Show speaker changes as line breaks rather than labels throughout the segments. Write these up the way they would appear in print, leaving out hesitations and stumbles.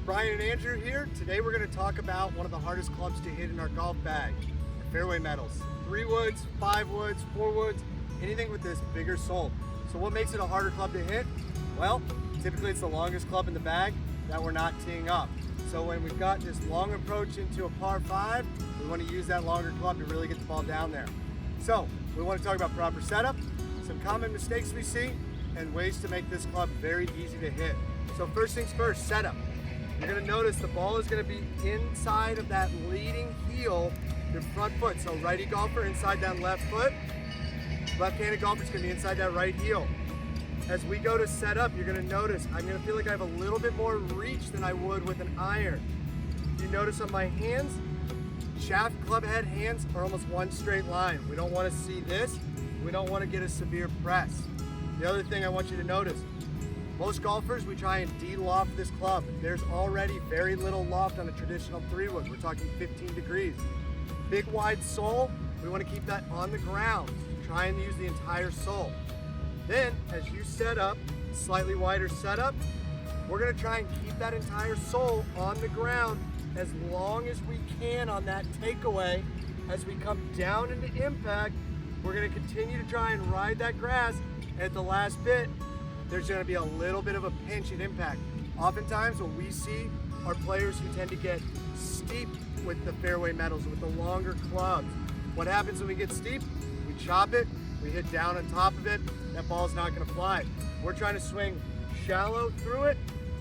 Brian and Andrew here. Today we're going to talk about one of the hardest clubs to hit in our golf bag, our fairway metals. 3 woods, 5 woods, 4 woods, anything with this bigger sole. So what makes it a harder club to hit? Well, typically it's the longest club in the bag that we're not teeing up. So when we've got this long approach into a par 5, we want to use that longer club to really get the ball down there. So we want to talk about proper setup, some common mistakes we see, and ways to make this club very easy to hit. So first things first, setup. You're going to notice the ball is going to be inside of that leading heel, your front foot. So righty golfer inside that left foot, left-handed golfer is going to be inside that right heel. As we go to set up, you're going to notice I'm going to feel like I have a little bit more reach than I would with an iron. You notice on my hands, shaft, club head, hands are almost one straight line. We don't want to see this. We don't want to get a severe press. The other thing I want you to notice, most golfers, we try and de-loft this club. There's already very little loft on a traditional 3-wood. We're talking 15 degrees. Big wide sole, we want to keep that on the ground. Try and use the entire sole. Then, as you set up, slightly wider setup, we're going to try and keep that entire sole on the ground as long as we can on that takeaway. As we come down into impact, we're going to continue to try and ride that grass. At the last bit, there's going to be a little bit of a pinch at impact. Oftentimes what we see are players who tend to get steep with the fairway metals, with the longer clubs. What happens when we get steep? We chop it, we hit down on top of it, that ball's not going to fly. We're trying to swing shallow through it,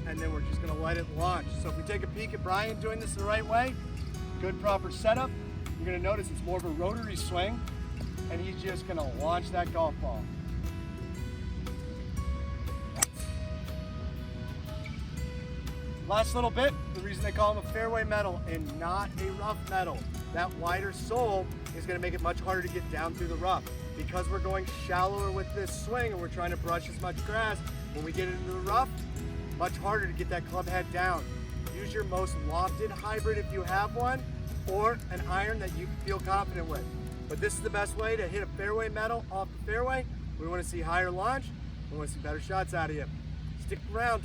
and then we're just going to let it launch. So if we take a peek at Brian doing this the right way, good proper setup, you're going to notice it's more of a rotary swing, and he's just going to launch that golf ball. Last little bit, the reason they call them a fairway metal and not a rough metal. That wider sole is going to make it much harder to get down through the rough. Because we're going shallower with this swing and we're trying to brush as much grass, when we get into the rough, much harder to get that club head down. Use your most lofted hybrid if you have one, or an iron that you feel confident with. But this is the best way to hit a fairway metal off the fairway. We want to see higher launch, we want to see better shots out of you. Stick around.